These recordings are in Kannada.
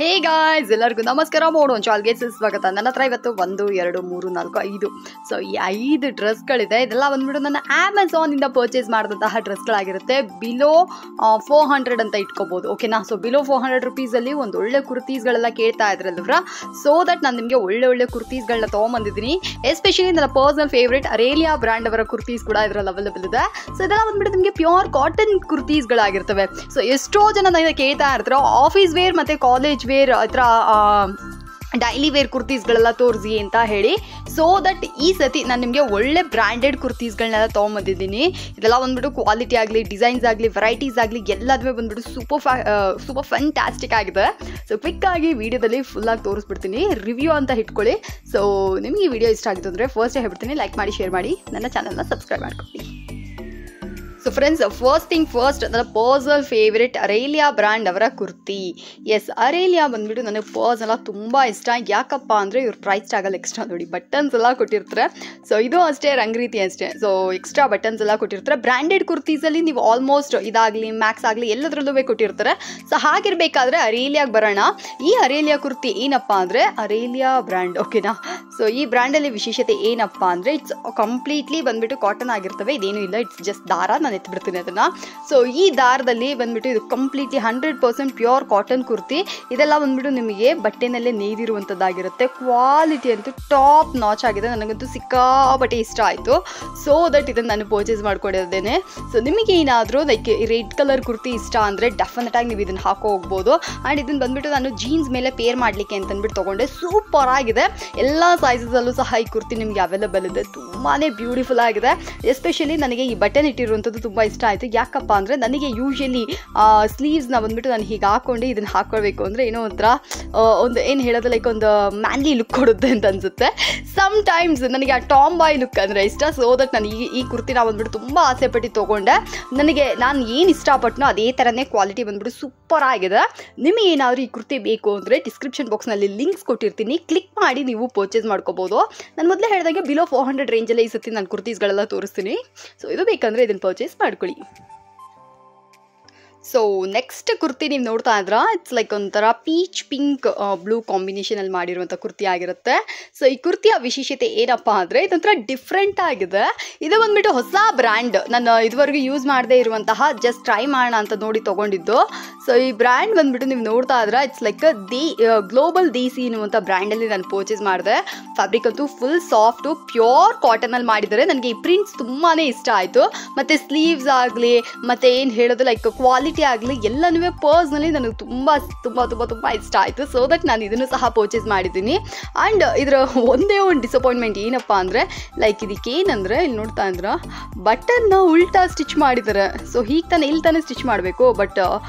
ಹೇ ಗಾಯ್ಸ್, ಎಲ್ಲರಿಗೂ ನಮಸ್ಕಾರ. ಮೋಡು ಚಾಲ್ಗೆ ಸ್ವಾಗತ. ನನ್ನ ಹತ್ರ ಇವತ್ತು 1 2 3 4 5 ಸೊ ಈ 5 ಡ್ರೆಸ್ಗಳಿದೆ. ಇದೆಲ್ಲ ಬಂದ್ಬಿಟ್ಟು ನನ್ನ ಅಮೆಝಾನಿಂದ ಪರ್ಚೇಸ್ ಮಾಡಿದಂತಹ ಡ್ರೆಸ್ಗಳಾಗಿರುತ್ತೆ. ಬಿಲೋ 400 ಅಂತ ಇಟ್ಕೋಬೋದು, ಓಕೆನಾ. ಸೊ ಬಿಲೋ 400 ರುಪೀಸಲ್ಲಿ ಒಂದು ಒಳ್ಳೆ ಕುರ್ತೀಸ್ಗಳೆಲ್ಲ ಕೇಳ್ತಾ ಇದ್ರಲ್ವ್ರ, ಸೊ ದಟ್ ನಾನು ನಿಮಗೆ ಒಳ್ಳೆ ಕುರ್ತೀಸ್ಗಳನ್ನ ತೊಗೊಂಬಂದಿದ್ದೀನಿ. ಎಸ್ಪೆಷಲಿ ನನ್ನ ಪರ್ಸನಲ್ ಫೇವ್ರೇಟ್ ಅರೇಲಿಯಾ ಬ್ರ್ಯಾಂಡ್ ಅವರ ಕುರ್ತೀಸ್ ಕೂಡ ಇದರಲ್ಲಿ ಅವೈಲೇಬಲ್ ಇದೆ. ಸೊ ಇದೆಲ್ಲ ಬಂದ್ಬಿಟ್ಟು ನಿಮಗೆ ಪ್ಯೂರ್ ಕಾಟನ್ ಕುರ್ತೀಸ್ಗಳಾಗಿರ್ತವೆ. ಸೊ ಎಷ್ಟೋ ಜನ ನನಗೆ ಕೇಳ್ತಾ ಇರ್ತಾರೆ ಆಫೀಸ್ ವೇರ್ ಮತ್ತು ಕಾಲೇಜ್ ವೇರ್ ಹತ್ರ ಡೈಲಿ ವೇರ್ ಕುರ್ತೀಸ್ಗಳೆಲ್ಲ ತೋರಿಸಿ ಅಂತ ಹೇಳಿ. ಸೊ ದಟ್ ಈ ಸತಿ ನಾನು ನಿಮಗೆ ಒಳ್ಳೆ ಬ್ರ್ಯಾಂಡೆಡ್ ಕುರ್ತೀಸ್ಗಳನ್ನೆಲ್ಲ ತೊಗೊಂಬಂದಿದ್ದೀನಿ. ಇದೆಲ್ಲ ಬಂದ್ಬಿಟ್ಟು ಕ್ವಾಲಿಟಿ ಆಗಲಿ, ಡಿಸೈನ್ಸ್ ಆಗಲಿ, ವೆರೈಟೀಸ್ ಆಗಲಿ ಎಲ್ಲದೂ ಬಂದ್ಬಿಟ್ಟು ಸೂಪರ್ ಫ್ಯಾಂಟಾಸ್ಟಿಕ್ ಆಗಿದೆ. ಸೊ ಕ್ವಿಕ್ಕಾಗಿ ವೀಡಿಯೋದಲ್ಲಿ ಫುಲ್ಲಾಗಿ ತೋರಿಸ್ಬಿಡ್ತೀನಿ, ರಿವ್ಯೂ ಅಂತ ಇಟ್ಕೊಳ್ಳಿ. ಸೊ ನಿಮಗೆ ಈ ವಿಡಿಯೋ ಇಷ್ಟ ಆಗಿತ್ತು ಅಂದರೆ ಫಸ್ಟೇ ಹೇಳ್ಬಿಡ್ತೀನಿ, ಲೈಕ್ ಮಾಡಿ, ಶೇರ್ ಮಾಡಿ, ನನ್ನ ಚಾನಲ್ನ ಸಬ್ಸ್ಕ್ರೈಬ್ ಮಾಡ್ಕೊಳ್ಳಿ. ಸೊ ಫ್ರೆಂಡ್ಸ್, ಫಸ್ಟ್ ನನ್ನ ಪರ್ಸನಲ್ ಫೇವ್ರೆಟ್ ಅರೇಲಿಯಾ ಬ್ರ್ಯಾಂಡ್ ಅವರ ಕುರ್ತಿ. ಎಸ್, ಅರೇಲಿಯಾ ಬಂದ್ಬಿಟ್ಟು ನನಗೆ ಪರ್ಸನಲ್ ತುಂಬ ಇಷ್ಟ. ಯಾಕಪ್ಪ ಅಂದರೆ ಇವ್ರ ಪ್ರೈಸ್ ಟ್ಯಾಗಲ್ಲಿ ಎಕ್ಸ್ಟ್ರಾ ನೋಡಿ ಬಟನ್ಸ್ ಎಲ್ಲ ಕೊಟ್ಟಿರ್ತಾರೆ. ಸೊ ಇದು ಅಷ್ಟೇ, ರಂಗ್ ರೀತಿ ಅಷ್ಟೇ. ಸೊ ಎಕ್ಸ್ಟ್ರಾ ಬಟನ್ಸ್ ಎಲ್ಲ ಕೊಟ್ಟಿರ್ತಾರೆ. ಬ್ರ್ಯಾಂಡೆಡ್ ಕುರ್ತೀಸಲ್ಲಿ ನೀವು ಆಲ್ಮೋಸ್ಟ್ ಇದಾಗಲಿ, ಮ್ಯಾಕ್ಸ್ ಆಗಲಿ ಎಲ್ಲದರಲ್ಲೂ ಕೊಟ್ಟಿರ್ತಾರೆ. ಸೊ ಹಾಗಿರಬೇಕಾದ್ರೆ ಅರೇಲಿಯಾಗೆ ಬರೋಣ. ಈ ಅರೇಲಿಯಾ ಕುರ್ತಿ ಏನಪ್ಪ ಅಂದರೆ ಅರೇಲಿಯಾ ಬ್ರ್ಯಾಂಡ್, ಓಕೆನಾ. ಸೊ ಈ ಬ್ರ್ಯಾಂಡಲ್ಲಿ ವಿಶೇಷತೆ ಏನಪ್ಪ ಅಂದರೆ ಇಟ್ಸ್ ಕಂಪ್ಲೀಟ್ಲಿ ಬಂದ್ಬಿಟ್ಟು ಕಾಟನ್ ಆಗಿರ್ತವೆ. ಇದೇನು ಇಲ್ಲ, ಇಟ್ಸ್ ಜಸ್ಟ್ ದಾರ. ನಾನು ಎತ್ಬಿಡ್ತೀನಿ ಅದನ್ನು. ಸೊ ಈ ದಾರದಲ್ಲಿ ಬಂದ್ಬಿಟ್ಟು ಇದು ಕಂಪ್ಲೀಟ್ಲಿ 100% ಪ್ಯೂರ್ ಕಾಟನ್ ಕುರ್ತಿ. ಇದೆಲ್ಲ ಬಂದ್ಬಿಟ್ಟು ನಿಮಗೆ ಬಟ್ಟೆನಲ್ಲೇ ನೇಯ್ದಿರುವಂಥದ್ದಾಗಿರುತ್ತೆ. ಕ್ವಾಲಿಟಿ ಅಂತೂ ಟಾಪ್ ನಾಚ್ ಆಗಿದೆ. ನನಗಂತೂ ಸಿಕ್ಕಾಪಟ್ಟೆ ಇಷ್ಟ ಆಯಿತು. ಸೊ ದಟ್ ಇದನ್ನು ನಾನು ಪರ್ಚೇಸ್ ಮಾಡ್ಕೊಂಡಿದ್ದೇನೆ. ಸೊ ನಿಮಗೆ ಏನಾದರೂ ಲೈಕ್ ಈ ರೆಡ್ ಕಲರ್ ಕುರ್ತಿ ಇಷ್ಟ ಅಂದರೆ ಡೆಫಿನೆಟ್ ಆಗಿ ನೀವು ಇದನ್ನು ಹಾಕೋ ಹೋಗ್ಬೋದು. ಆ್ಯಂಡ್ ಇದನ್ನು ಬಂದ್ಬಿಟ್ಟು ನಾನು ಜೀನ್ಸ್ ಮೇಲೆ ಪೇರ್ ಮಾಡಲಿಕ್ಕೆ ಅಂತಂದ್ಬಿಟ್ಟು ತೊಗೊಂಡೆ. ಸೂಪರ್ ಆಗಿದೆ. ಎಲ್ಲ ಸೈಜಸಲ್ಲೂ ಸಹ ಈ ಕುರ್ತಿ ನಿಮಗೆ ಅವೈಲೇಬಲ್ ಇದೆ. ತುಂಬಾ ಬ್ಯೂಟಿಫುಲ್ ಆಗಿದೆ. ಎಸ್ಪೆಷಲಿ ನನಗೆ ಈ ಬಟನ್ ಇಟ್ಟಿರುವಂಥದ್ದು ತುಂಬ ಇಷ್ಟ ಆಯಿತು. ಯಾಕಪ್ಪ ಅಂದರೆ ನನಗೆ ಯೂಶಲಿ ಸ್ಲೀವ್ಸ್ನ ಬಂದ್ಬಿಟ್ಟು ನಾನು ಹೀಗೆ ಹಾಕ್ಕೊಂಡು ಇದನ್ನು ಹಾಕ್ಕೊಳ್ಬೇಕು ಅಂದರೆ ಏನೋ ಒಂಥರ ಒಂದು ಏನು ಹೇಳೋದು, ಲೈಕ್ ಒಂದು ಮ್ಯಾನ್ಲಿ ಲುಕ್ ಕೊಡುತ್ತೆ ಅಂತ ಅನಿಸುತ್ತೆ. ಸಮ್ ಟೈಮ್ಸ್ ನನಗೆ ಆ ಟಾಮ್ ಬಾಯ್ ಲುಕ್ ಅಂದರೆ ಇಷ್ಟ. ಸೊ ದಟ್ ನಾನು ಈ ಕುರ್ತಿನ ಬಂದ್ಬಿಟ್ಟು ತುಂಬ ಆಸೆಪಟ್ಟು ತೊಗೊಂಡೆ. ನಾನು ಏನು ಇಷ್ಟಪಟ್ಟನೋ ಅದೇ ಥರನೇ ಕ್ವಾಲಿಟಿ ಬಂದ್ಬಿಟ್ಟು ಸೂಪರ್ ಆಗಿದೆ. ನಿಮಗೆ ಏನಾದರೂ ಈ ಕುರ್ತಿ ಬೇಕು ಅಂದರೆ ಡಿಸ್ಕ್ರಿಪ್ಷನ್ ಬಾಕ್ಸ್ನಲ್ಲಿ ಲಿಂಕ್ಸ್ ಕೊಟ್ಟಿರ್ತೀನಿ, ಕ್ಲಿಕ್ ಮಾಡಿ ನೀವು ಪರ್ಚೇಸ್ ಮಾಡ್ಕೋಬೋದು. ನಾನು ಮೊದಲೇ ಹೇಳಿದಾಗೆ ಬಿಲೋ 400 ರೇಂಜಲ್ಲೇ ಈ ಸತಿ ನಾನು ಕುರ್ತೀಸ್ಗಳೆಲ್ಲ ತೋರಿಸ್ತೀನಿ. ಸೊ ಇದು ಬೇಕಂದರೆ ಇದನ್ನು ಪರ್ಚೇಸ್ ಮಾಡ್ಕೊಳ್ಳಿ. ಸೊ ನೆಕ್ಸ್ಟ್ ಕುರ್ತಿ ನೀವು ನೋಡ್ತಾ ಇದ್ರ, ಇಟ್ಸ್ ಲೈಕ್ ಒಂಥರ ಪೀಚ್ ಪಿಂಕ್ ಬ್ಲೂ ಕಾಂಬಿನೇಷನಲ್ಲಿ ಮಾಡಿರುವಂಥ ಕುರ್ತಿ ಆಗಿರುತ್ತೆ. ಸೊ ಈ ಕುರ್ತಿಯ ವಿಶೇಷತೆ ಏನಪ್ಪ ಅಂದರೆ ಇದೊಂಥರ ಡಿಫ್ರೆಂಟ್ ಆಗಿದೆ. ಇದು ಬಂದ್ಬಿಟ್ಟು ಹೊಸ ಬ್ರ್ಯಾಂಡ್. ನಾನು ಇದುವರೆಗೂ ಯೂಸ್ ಮಾಡದೇ ಇರುವಂತಹ, ಜಸ್ಟ್ ಟ್ರೈ ಮಾಡೋಣ ಅಂತ ನೋಡಿ ತೊಗೊಂಡಿದ್ದು. ಸೊ ಈ ಬ್ರ್ಯಾಂಡ್ ಬಂದ್ಬಿಟ್ಟು ನೀವು ನೋಡ್ತಾ ಇದ್ರೆ ಇಟ್ಸ್ ಲೈಕ್ ಗ್ಲೋಬಲ್ ದೇಸಿ ಅನ್ನುವಂಥ ಬ್ರ್ಯಾಂಡಲ್ಲಿ ನಾನು ಪರ್ಚೇಸ್ ಮಾಡಿದೆ. ಫ್ಯಾಬ್ರಿಕ್ ಅಂತೂ ಫುಲ್ ಸಾಫ್ಟು ಪ್ಯೂರ್ ಕಾಟನಲ್ಲಿ ಮಾಡಿದ್ದಾರೆ. ನನಗೆ ಈ ಪ್ರಿಂಟ್ಸ್ ತುಂಬಾ ಇಷ್ಟ ಆಯಿತು. ಮತ್ತು ಸ್ಲೀವ್ಸ್ ಆಗಲಿ, ಮತ್ತು ಏನು ಹೇಳೋದು ಲೈಕ್ ಕ್ವಾಲಿಟಿ ಆಗಲಿ ಎಲ್ಲನೂ ಪರ್ಸ್ನಲಿ ನನಗೆ ತುಂಬ ಇಷ್ಟ ಆಯಿತು. ಸೊ ದಟ್ ನಾನು ಇದನ್ನು ಸಹ ಪರ್ಚೇಸ್ ಮಾಡಿದ್ದೀನಿ. ಆ್ಯಂಡ್ ಇದರ ಒಂದೇ ಒಂದು ಡಿಸಪಾಯಿಂಟ್ಮೆಂಟ್ ಏನಪ್ಪ ಅಂದರೆ ಲೈಕ್ ಇದಕ್ಕೇನಂದರೆ ಇಲ್ಲಿ ನೋಡ್ತಾ ಇದ್ರೆ ಬಟನ್ನ ಉಲ್ಟಾ ಸ್ಟಿಚ್ ಮಾಡಿದ್ದಾರೆ. ಸೊ ಹೀಗೆ ಇಲ್ಲಿ ತಾನೇ ಸ್ಟಿಚ್ ಮಾಡಬೇಕು, ಬಟ್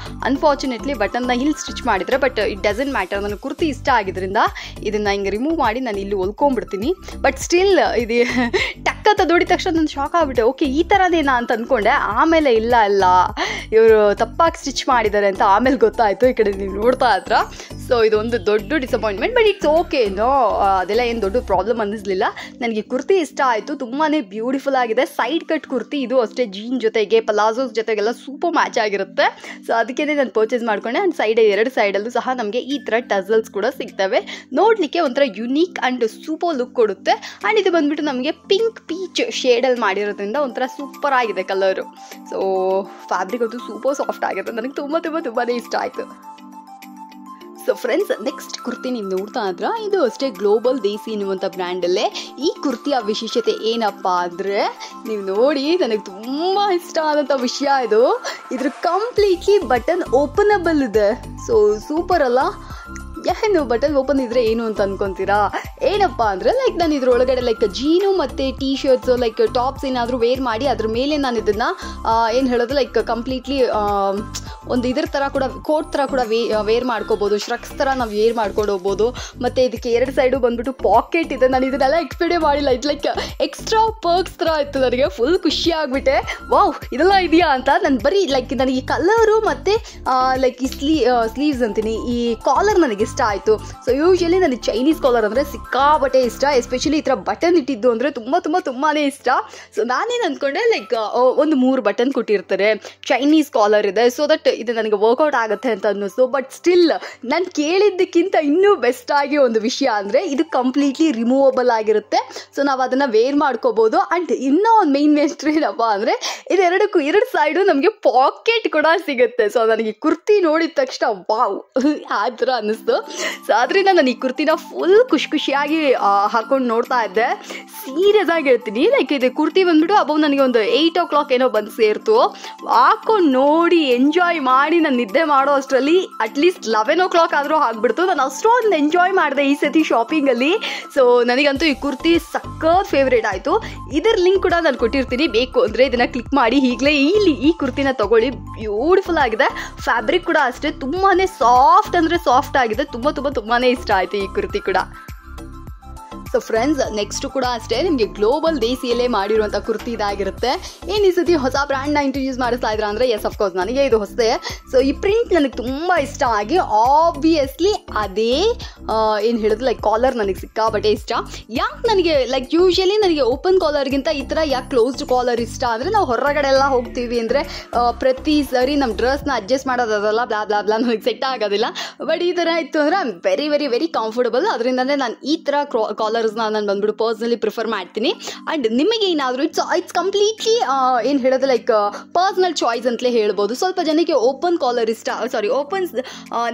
ಅನ್ಫಾರ್ಚುನೇಟ್ಲಿ ಬಟನ್ನ ಇಲ್ಲಿ ಸ್ಟಿಚ್ ಮಾಡಿದರೆ. ಬಟ್ ಇಟ್ ಡಸಂಟ್ ಮ್ಯಾಟರ್, ನನಗೆ ಕುರ್ತಿ ಇಷ್ಟ ಆಗಿದ್ದರಿಂದ ಇದನ್ನು ಹಿಂಗೆ ರಿಮೂವ್ ಮಾಡಿ ನಾನು ಇಲ್ಲಿ ಹೊಲ್ಕೊಂಡ್ಬಿಡ್ತೀನಿ. ಬಟ್ ಸ್ಟಿಲ್ ಇದು ಟಕ್ಕತ್ತ ದೊಡ್ಡ ತಕ್ಷಣ ನಾನು ಶಾಕ್ ಆಗಿಬಿಟ್ಟೆ. ಓಕೆ ಈ ಥರನೇನಾ ಅಂತ ಅಂದ್ಕೊಂಡೆ. ಆಮೇಲೆ ಇಲ್ಲ ಇವರು ತಪ್ಪಾಗಿ ಸ್ಟಿಚ್ ಮಾಡಿದ್ದಾರೆ ಅಂತ ಆಮೇಲೆ ಗೊತ್ತಾಯಿತು. ಈ ಕಡೆ ನೀವು ನೋಡ್ತಾ ಹತ್ರ. ಸೊ ಇದೊಂದು ದೊಡ್ಡ ಡಿಸಪಾಯಿಂಟ್ಮೆಂಟ್, ಬಟ್ ಇಟ್ಸ್ ಓಕೆ. ಅದೆಲ್ಲ ಏನು ದೊಡ್ಡ ಪ್ರಾಬ್ಲಮ್ ಅನ್ನಿಸ್ಲಿಲ್ಲ. ನನಗೆ ಕುರ್ತಿ ಇಷ್ಟ ಆಯಿತು. ತುಂಬಾ ಬ್ಯೂಟಿಫುಲ್ ಆಗಿದೆ. ಸೈಡ್ ಕಟ್ ಕುರ್ತಿ ಇದು ಅಷ್ಟೇ, ಜೀನ್ ಜೊತೆಗೆ ಪಲಾಜೋಸ್ ಜೊತೆಗೆಲ್ಲ ಸೂಪರ್ ಮ್ಯಾಚ್ ಆಗಿರುತ್ತೆ. ಸೊ ಅದಕ್ಕೆ ನಾನು ಪರ್ಚೇಸ್ ಮಾಡ್ಕೊಂಡೆ. ಆ್ಯಂಡ್ ಎರಡು ಸೈಡಲ್ಲೂ ಸಹ ನಮಗೆ ಈ ಥರ ಟಸಲ್ಸ್ ಕೂಡ ಸಿಗ್ತವೆ. ನೋಡಲಿಕ್ಕೆ ಒಂಥರ ಯುನೀಕ್ ಆ್ಯಂಡ್ ಸೂಪರ್ ಲುಕ್ ಕೊಡುತ್ತೆ. ಆ್ಯಂಡ್ ಇದು ಬಂದ್ಬಿಟ್ಟು ನಮಗೆ ಪಿಂಕ್ ಪೀಚ್ ಶೇಡಲ್ಲಿ ಮಾಡಿರೋದ್ರಿಂದ ಒಂಥರ ಸೂಪರ್ ಆಗಿದೆ ಕಲರು. ಸೊ ಫ್ಯಾಬ್ರಿಕ್ ಅಂತೂ ಸೂಪರ್ ಸಾಫ್ಟ್ ಆಗಿದೆ. ನನಗೆ ತುಂಬಾ ಇಷ್ಟ ಆಯಿತು. ಸೊ ಫ್ರೆಂಡ್ಸ್, ನೆಕ್ಸ್ಟ್ ಕುರ್ತಿ ನೀವು ನೋಡ್ತಾ ಇದ್ರೆ ಇದು ಅಷ್ಟೇ ಗ್ಲೋಬಲ್ ದೇಸಿ ಎನ್ನುವಂಥ ಬ್ರ್ಯಾಂಡಲ್ಲೇ. ಈ ಕುರ್ತಿಯ ವಿಶೇಷತೆ ಏನಪ್ಪ ಅಂದರೆ ನೀವು ನೋಡಿ, ನನಗೆ ತುಂಬ ಇಷ್ಟ ಆದಂಥ ವಿಷಯ ಇದು. ಇದ್ರ ಕಂಪ್ಲೀಟ್ಲಿ ಬಟನ್ ಓಪನಬಲ್ ಇದೆ. ಸೊ ಸೂಪರ್ ಅಲ್ಲ? ಏನು ಬಟನ್ ಓಪನ್ ಇದ್ರೆ ಏನು ಅಂತ ಅನ್ಕೊಂತೀರಾ? ಏನಪ್ಪ ಅಂದರೆ ಲೈಕ್ ನಾನು ಇದ್ರೊಳಗಡೆ ಲೈಕ್ ಜೀನು ಮತ್ತು ಟೀ ಶರ್ಟ್ಸು ಲೈಕ್ ಟಾಪ್ಸ್ ಏನಾದರೂ ವೇರ್ ಮಾಡಿ ಅದ್ರ ಮೇಲೆ ನಾನು ಇದನ್ನು ಏನು ಹೇಳೋದು ಲೈಕ್ ಕಂಪ್ಲೀಟ್ಲಿ ಒಂದು ಇದ್ರ ಥರ ಕೂಡ, ಕೋಟ್ ಥರ ಕೂಡ ವೇರ್ ಮಾಡ್ಕೋಬೋದು. ಶ್ರಕ್ಸ್ ಥರ ನಾವು ವೇರ್ ಮಾಡ್ಕೊಂಡು ಹೋಗ್ಬೋದು. ಮತ್ತು ಇದಕ್ಕೆ 2 ಸೈಡು ಬಂದ್ಬಿಟ್ಟು ಪಾಕೆಟ್ ಇದೆ. ನಾನು ಇದನ್ನೆಲ್ಲ ಎಕ್ಸ್ಪೆಕ್ಟೇ ಮಾಡಿಲ್ಲ. ಇದು ಲೈಕ್ ಎಕ್ಸ್ಟ್ರಾ ಪರ್ಕ್ಸ್ ಥರ ಇತ್ತು. ನನಗೆ ಫುಲ್ ಖುಷಿ ಆಗಿಬಿಟ್ಟೆ. ವಾವ್ ಇದೆಲ್ಲ ಇದೆಯಾ ಅಂತ. ನಾನು ಬರೀ ಲೈಕ್ ನನಗೆ ಈ ಕಲರು ಮತ್ತು ಲೈಕ್ ಈ ಸ್ಲೀವ್ಸ್ ಅಂತೀನಿ, ಈ ಕಾಲರ್ ನನಗೆ ಇಷ್ಟ ಆಯಿತು. ಸೊ ಯೂಶಲಿ ನನಗೆ ಚೈನೀಸ್ ಕಾಲರ್ ಅಂದರೆ ಸಿಕ್ಕಾಪಟ್ಟೆ ಇಷ್ಟ. ಎಸ್ಪೆಷಲಿ ಈ ಥರ ಬಟನ್ ಇಟ್ಟಿದ್ದು ಅಂದರೆ ತುಂಬಾ ಇಷ್ಟ. ಸೊ ನಾನೇನು ಅಂದ್ಕೊಂಡೆ ಲೈಕ್ ಒಂದು 3 ಬಟನ್ ಕೊಟ್ಟಿರ್ತಾರೆ, ಚೈನೀಸ್ ಕಾಲರ್ ಇದೆ. ಸೊ ದಟ್ ಇದು ನನಗೆ ವರ್ಕೌಟ್ ಆಗುತ್ತೆ ಅಂತ ಅನ್ನಿಸ್ತು. ಬಟ್ ಸ್ಟಿಲ್ ನಾನು ಕೇಳಿದ್ದಕ್ಕಿಂತ ಇನ್ನೂ ಬೆಸ್ಟಾಗಿ ಒಂದು ವಿಷಯ ಅಂದರೆ ಇದು ಕಂಪ್ಲೀಟ್ಲಿ ರಿಮೂವಬಲ್ ಆಗಿರುತ್ತೆ. ಸೊ ನಾವು ಅದನ್ನು ವೇರ್ ಮಾಡ್ಕೋಬೋದು. ಆ್ಯಂಡ್ ಇನ್ನೂ ಒಂದು ಮೇನ್ ಮೇಸ್ಟ್ರಿ ಏನಪ್ಪ ಅಂದರೆ ಇದೆರಡಕ್ಕೂ ಎರಡು ಸೈಡು ನಮಗೆ ಪಾಕೆಟ್ ಕೂಡ ಸಿಗುತ್ತೆ. ಸೊ ನನಗೆ ಈ ಕುರ್ತಿ ನೋಡಿದ ತಕ್ಷಣ ವಾವ್ ಆ ಥರ ಅನ್ನಿಸ್ತು. ಸೊ ಅದರಿಂದ ನಾನು ಈ ಕುರ್ತಿನ ಫುಲ್ ಖುಷಿಯಾಗಿ ಹಾಕೊಂಡು ನೋಡ್ತಾ ಇದ್ದೆ. ಸೀರಿಯಸ್ ಆಗಿ ಹೇಳ್ತೀನಿ, ಲೈಕ್ ಇದು ಕುರ್ತಿ ಬಂದ್ಬಿಟ್ಟು ಅಬೌವ್ ನನಗೆ ಒಂದು 8 o'clock ಏನೋ ಬಂದು ಸೇರ್ತು. ಹಾಕೊಂಡು ನೋಡಿ ಎಂಜಾಯ್ ಮಾಡಿ ನಾನು ನಿದ್ದೆ ಮಾಡೋ ಅಷ್ಟರಲ್ಲಿ ಅಟ್ಲೀಸ್ಟ್ 11 o'clock ಆದರೂ ಆಗ್ಬಿಡ್ತು. ನಾನು ಅಷ್ಟೊಂದು ಎಂಜಾಯ್ ಮಾಡಿದೆ ಈ ಸತಿ ಶಾಪಿಂಗಲ್ಲಿ. ಸೊ ನನಗಂತೂ ಈ ಕುರ್ತಿ ಸಖತ್ ಫೇವ್ರೇಟ್ ಆಯಿತು. ಇದರ ಲಿಂಕ್ ಕೂಡ ನಾನು ಕೊಟ್ಟಿರ್ತೀನಿ, ಬೇಕು ಅಂದರೆ ಇದನ್ನು ಕ್ಲಿಕ್ ಮಾಡಿ ಈಗಲೇ ಈ ಕುರ್ತಿನ ತಗೊಳ್ಳಿ. ಬ್ಯೂಟಿಫುಲ್ ಆಗಿದೆ. ಫ್ಯಾಬ್ರಿಕ್ ಕೂಡ ಅಷ್ಟೇ ತುಂಬಾ ಸಾಫ್ಟ್ ಅಂದರೆ ಸಾಫ್ಟ್ ಆಗಿದೆ. ತುಂಬಾ ಇಷ್ಟ ಆಯಿತು ಈ ಕುರ್ತಿ ಕೂಡ. ಸೊ ಫ್ರೆಂಡ್ಸ್, ನೆಕ್ಸ್ಟು ಕೂಡ ಅಷ್ಟೇ ನಿಮಗೆ ಗ್ಲೋಬಲ್ ದೇಸಿಯಲ್ಲೇ ಮಾಡಿರುವಂಥ ಕುರ್ತಿ ಇದಾಗಿರುತ್ತೆ. ಏನು ಈ ಸತಿ ಹೊಸ ಬ್ರ್ಯಾಂಡ್ನ ಇಂಟ್ರೊಡ್ಯೂಸ್ ಮಾಡಿಸ್ತಾ ಇದ್ರ ಅಂದರೆ ಎಸ್ ಅಫ್ಕೋರ್ಸ್ ನನಗೆ ಇದು ಹೊಸದೇ. ಸೊ ಈ ಪ್ರಿಂಟ್ ನನಗೆ ತುಂಬ ಇಷ್ಟ ಆಗಿ ಆಬ್ವಿಯಸ್ಲಿ ಅದೇ ಏನು ಹೇಳಿದ್ರು ಲೈಕ್ ಕಾಲರ್ ನನಗೆ ಸಿಕ್ಕಾಬಟ್ಟೆ ಇಷ್ಟ. ಯಾಕೆ ನನಗೆ ಲೈಕ್ ಯೂಶಲಿ ನನಗೆ ಓಪನ್ ಕಾಲರ್ಗಿಂತ ಈ ಥರ ಯಾಕೆ ಕ್ಲೋಸ್ಡ್ ಕಾಲರ್ ಇಷ್ಟ ಅಂದರೆ ನಾವು ಹೊರಗಡೆ ಎಲ್ಲ ಹೋಗ್ತೀವಿ ಅಂದರೆ ಪ್ರತಿ ಸರಿ ನಮ್ಮ ಡ್ರೆಸ್ನ ಅಡ್ಜಸ್ಟ್ ಮಾಡೋದಲ್ಲ ಬ್ಲಾ ಬ್ಲಾ ಬ್ಲಾ ನನಗೆ ಸೆಟ್ ಆಗೋದಿಲ್ಲ. ಬಟ್ ಈ ಥರ ಇತ್ತು ಅಂದರೆ I am very very very comfortable. ಅದರಿಂದನೇ ನಾನು ಈ ಥರ ಕಾಲರ್ಸ್ನ ನಾನು ಬಂದ್ಬಿಟ್ಟು ಪರ್ಸ್ನಲಿ ಪ್ರಿಫರ್ ಮಾಡ್ತೀನಿ. ಆ್ಯಂಡ್ ನಿಮಗೆ ಏನಾದರೂ ಇಟ್ಸ್ ಕಂಪ್ಲೀಟ್ಲಿ ಏನು ಹೇಳೋದು ಲೈಕ್ ಪರ್ಸ್ನಲ್ ಚಾಯ್ಸ್ ಅಂತಲೇ ಹೇಳ್ಬೋದು. ಸ್ವಲ್ಪ ಜನಕ್ಕೆ ಓಪನ್ ಕಾಲರ್ ಓಪನ್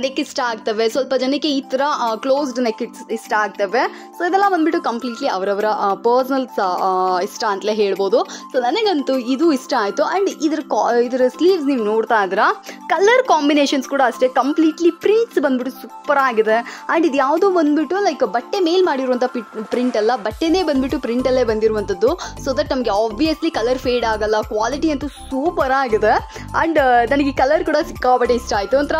ನೆಕ್ ಇಷ್ಟ ಆಗ್ತವೆ, ಸ್ವಲ್ಪ ಜನಕ್ಕೆ ಈ ಥರ ಕ್ಲೋಸ್ಡ್ ನೆಕ್ ಇಷ್ಟ ಆಗ್ತವೆ. ಸೊ ಇದೆಲ್ಲ ಬಂದ್ಬಿಟ್ಟು ಕಂಪ್ಲೀಟ್ಲಿ ಅವರವರ ಪರ್ಸ್ನಲ್ ಇಷ್ಟ ಅಂತಲೇ ಹೇಳ್ಬೋದು. ಸೊ ನನಗಂತೂ ಇದು ಇಷ್ಟ ಆಯಿತು. ಆ್ಯಂಡ್ ಇದರ ಸ್ಲೀವ್ಸ್ ನೀವು ನೋಡ್ತಾ ಇದ್ರ ಕಲರ್ ಕಾಂಬಿನೇಷನ್ಸ್ ಕೂಡ ಅಷ್ಟೇ ಕಂಪ್ಲೀಟ್ಲಿ ಪ್ರಿಂಟ್ಸ್ ಬಂದ್ಬಿಟ್ಟು ಸೂಪರ್ ಆಗಿದೆ. ಆ್ಯಂಡ್ ಇದು ಯಾವುದೋ ಬಂದ್ಬಿಟ್ಟು ಲೈಕ್ ಬಟ್ಟೆ ಮೇಲ್ ಮಾಡಿರುವಂಥ ಪ್ರಿಂಟ್ ಅಲ್ಲ, ಬಟ್ಟೆನೇ ಬಂದ್ಬಿಟ್ಟು ಪ್ರಿಂಟಲ್ಲೇ ಬಂದಿರುವಂಥದ್ದು. ಸೊ ದಟ್ ನಮಗೆ ಆಬ್ವಿಯಸ್ಲಿ ಕಲರ್ ಫೇಡ್ ಆಗಲ್ಲ. ಕ್ವಾಲಿಟಿ ಅಂತೂ ಸೂಪರ್ ಆಗಿದೆ. ಆ್ಯಂಡ್ ನನಗೆ ಈ ಕಲರ್ ಕೂಡ ಸಿಕ್ಕಾಬಟ್ಟೆ ಇಷ್ಟ ಆಯಿತು. ಒಂಥರ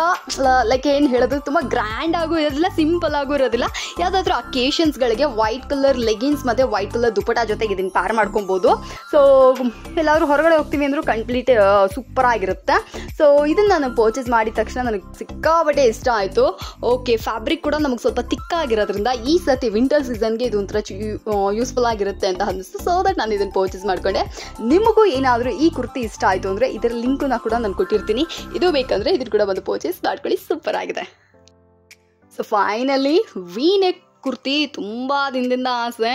ಲೈಕ್ ಏನು ಹೇಳೋದು ತುಂಬ ಗ್ರ್ಯಾಂಡ್ ಆಗೂ ಇರೋದಿಲ್ಲ, ಸಿಂಪಲ್ ಆಗೂ ಇರೋದಿಲ್ಲ. ಯಾವುದಾದ್ರೂ ಅಕೇಶನ್ಸ್ಗಳಿಗೆ ವೈಟ್ ಕಲರ್ ಲೆಗಿನ್ಸ್ ಮತ್ತು ವೈಟ್ ಕಲರ್ ದುಪಟ್ಟ ಜೊತೆಗೆ ಇದನ್ನು ಪ್ಯಾರ್ ಮಾಡ್ಕೊಬೋದು. ಸೊ ಎಲ್ಲಾದರೂ ಹೊರಗಡೆ ಹೋಗ್ತೀವಿ ಅಂದರೂ ಕಂಪ್ಲೀಟ್ ಸೂಪರ್ ಆಗಿರುತ್ತೆ. ಸೊ ಇದನ್ನು ನಾನು ಪರ್ಚೇಸ್ ಮಾಡಿದ ತಕ್ಷಣ ನನಗೆ ಸಿಕ್ಕಾಬಟ್ಟೆ ಇಷ್ಟ ಆಯಿತು. ಓಕೆ, ಫ್ಯಾಬ್ರಿಕ್ ಕೂಡ ನಮಗೆ ಸ್ವಲ್ಪ ತಿಕ್ಕಾಗಿರೋದ್ರಿಂದ ಈ ಸತಿ ವಿಂಟರ್ ಸೀಸನ್ಗೆ ಇದು ಒಂಥರ ಯೂಸ್ಫುಲ್ ಆಗಿರುತ್ತೆ ಅಂತ ಅನ್ನಿಸ್ತು. ಸೊ ದಟ್ ನಾನು ಇದನ್ನು ಪರ್ಚೇಸ್ ಮಾಡ್ಕೊಂಡೆ. ನಿಮಗೂ ಏನಾದರೂ ಈ ಕುರ್ತಿ ಇಷ್ಟ ಆಯಿತು ಅಂದರೆ ಇದರ ಲಿಂಕನ್ನ ಕೂಡ ನಾನು ಕೊಟ್ಟಿರ್ತೀನಿ. ಇದು ಬೇಕಂದರೆ ಇದನ್ನು ಕೂಡ ಬಂದು ಪರ್ಚೇಸ್ ಮಾಡ್ಕೊಳ್ಳಿ, ಸೂಪರ್ ಆಗಿದೆ. So finally we neck kurti ತುಂಬ ದಿನದಿಂದ ಆಸೆ.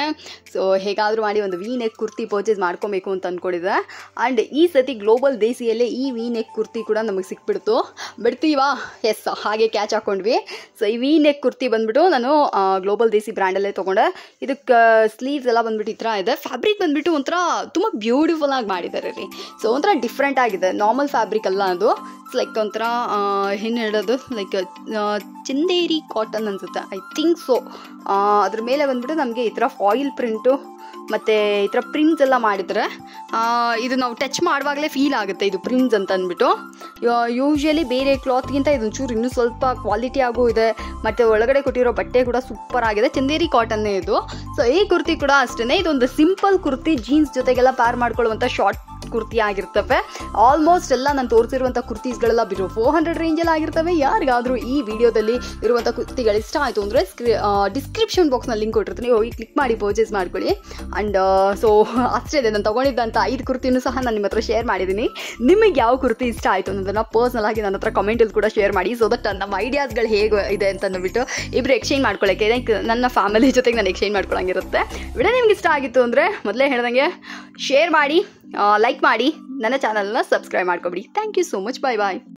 ಸೊ ಹೇಗಾದರೂ ಮಾಡಿ ಒಂದು ವಿ ನೆಕ್ ಕುರ್ತಿ ಪರ್ಚೇಸ್ ಮಾಡ್ಕೊಬೇಕು ಅಂತ ಅಂದ್ಕೊಂಡಿದ್ದೆ. ಆ್ಯಂಡ್ ಈ ಸತಿ ಗ್ಲೋಬಲ್ ದೇಸಿಯಲ್ಲೇ ಈ ವಿ ನೆಕ್ ಕುರ್ತಿ ಕೂಡ ನಮಗೆ ಸಿಕ್ಬಿಡ್ತು. ಬಿಡ್ತೀವಾ? ಎಸ್, ಹಾಗೆ ಕ್ಯಾಚ್ ಹಾಕ್ಕೊಂಡ್ವಿ. ಸೊ ಈ ವಿ ನೆಕ್ ಕುರ್ತಿ ಬಂದ್ಬಿಟ್ಟು ನಾನು ಗ್ಲೋಬಲ್ ದೇಸಿ ಬ್ರ್ಯಾಂಡಲ್ಲೇ ತೊಗೊಂಡೆ. ಇದಕ್ಕೆ ಸ್ಲೀವ್ಸ್ ಎಲ್ಲ ಬಂದ್ಬಿಟ್ಟು ಈ ಥರ ಇದೆ. ಫ್ಯಾಬ್ರಿಕ್ ಬಂದ್ಬಿಟ್ಟು ಒಂಥರ ತುಂಬ ಬ್ಯೂಟಿಫುಲ್ ಆಗಿ ಮಾಡಿದ್ದಾರೆ ರೀ. ಸೊ ಒಂಥರ ಡಿಫ್ರೆಂಟ್ ಆಗಿದೆ, ನಾರ್ಮಲ್ ಫ್ಯಾಬ್ರಿಕ್ ಅಲ್ಲ ಅದು. ಲೈಕ್ ಒಂಥರ ಏನು ಹೇಳೋದು ಲೈಕ್ ಚಂದೇರಿ ಕಾಟನ್ ಅನಿಸುತ್ತೆ, ಐ ಥಿಂಕ್ ಸೊ. ಅದ್ರ ಮೇಲೆ ಬಂದ್ಬಿಟ್ಟು ನಮಗೆ ಈ ಥರ ಫಾಯಿಲ್ ಪ್ರಿಂಟು ಮತ್ತು ಈ ಥರ ಪ್ರಿಂಟ್ಸ್ ಎಲ್ಲ ಮಾಡಿದರೆ ಇದು ನಾವು ಟಚ್ ಮಾಡುವಾಗಲೇ ಫೀಲ್ ಆಗುತ್ತೆ ಇದು ಪ್ರಿಂಟ್ಸ್ ಅಂತ ಅಂದ್ಬಿಟ್ಟು. ಯೂಶ್ವಲಿ ಬೇರೆ ಕ್ಲಾತ್ಗಿಂತ ಇದೊಂಚೂರು ಇನ್ನೂ ಸ್ವಲ್ಪ ಕ್ವಾಲಿಟಿ ಆಗೂ ಇದೆ. ಮತ್ತು ಒಳಗಡೆ ಕೊಟ್ಟಿರೋ ಬಟ್ಟೆ ಕೂಡ ಸೂಪರ್ ಆಗಿದೆ, ಚಂದೇರಿ ಕಾಟನ್ನೇ ಇದು. ಸೊ ಈ ಕುರ್ತಿ ಕೂಡ ಅಷ್ಟೇ, ಇದೊಂದು ಸಿಂಪಲ್ ಕುರ್ತಿ, ಜೀನ್ಸ್ ಜೊತೆಗೆಲ್ಲ ಪ್ಯಾರ್ ಮಾಡ್ಕೊಳ್ಳುವಂಥ ಶಾರ್ಟ್ ಕುರ್ತಿ ಆಗಿರ್ತವೆ. ಆಲ್ಮೋಸ್ಟ್ ಎಲ್ಲ ನಾನು ತೋರಿಸಿರುವಂಥ ಕುರ್ತೀಸ್ಗಳೆಲ್ಲ ಬಿರೋ 400 ರೇಂಜಲ್ಲಿ ಆಗಿರ್ತವೆ. ಯಾರಿಗಾದರೂ ಈ ವಿಡಿಯೋದಲ್ಲಿ ಇರುವಂಥ ಕುರ್ತಿಗಳು ಇಷ್ಟ ಆಯಿತು ಅಂದರೆ ಡಿಸ್ಕ್ರಿಪ್ಷನ್ ಬಾಕ್ಸ್ನಲ್ಲಿ ಲಿಂಕ್ ಕೊಟ್ಟಿರ್ತೀನಿ, ಹೋಗಿ ಕ್ಲಿಕ್ ಮಾಡಿ ಪರ್ಚೇಸ್ ಮಾಡ್ಕೊಳ್ಳಿ. ಆ್ಯಂಡ್ ಸೊ ಅಷ್ಟೇ ಇದೆ, ನಾನು ತೊಗೊಂಡಿದ್ದಂಥ 5 ಕುರ್ತಿನೂ ಸಹ ನಾನು ನಿಮ್ಮ ಹತ್ರ ಶೇರ್ ಮಾಡಿದ್ದೀನಿ. ನಿಮಗೆ ಯಾವ ಕುರ್ತಿ ಇಷ್ಟ ಆಯಿತು ಅನ್ನೋದನ್ನು ಪರ್ಸ್ನಲ್ ಆಗಿ ನನ್ನ ಹತ್ರ ಕಮೆಂಟಲ್ಲಿ ಕೂಡ ಶೇರ್ ಮಾಡಿ. ಸೊ ದಟ್ ನಮ್ಮ ಐಡಿಯಾಸ್ಗಳು ಹೇಗೆ ಇದೆ ಅಂತ ಅಂದ್ಬಿಟ್ಟು ಇಬ್ಬರು ಎಕ್ಸ್ಚೇಂಜ್ ಮಾಡ್ಕೊಳ್ಳೋಕ್ಕೆ, ಲೈಕ್ ನನ್ನ ಫ್ಯಾಮಿಲಿ ಜೊತೆಗೆ ನಾನು ಎಕ್ಸ್ಚೇಂಜ್ ಮಾಡ್ಕೊಳ್ಳೋಂಗಿರುತ್ತೆ. ವಿಡಿಯೋ ನಿಮ್ಗೆ ಇಷ್ಟ ಆಗಿತ್ತು ಅಂದರೆ ಮೊದಲೇ ಹೇಳ್ದಂಗೆ ಶೇರ್ ಮಾಡಿ, ಲೈಕ್ ಮಾಡಿ, ನನ್ನ ಚಾನಲ್ನ ಸಬ್ಸ್ಕ್ರೈಬ್ ಮಾಡ್ಕೊಬಿಡಿ. Thank you so much. Bye bye.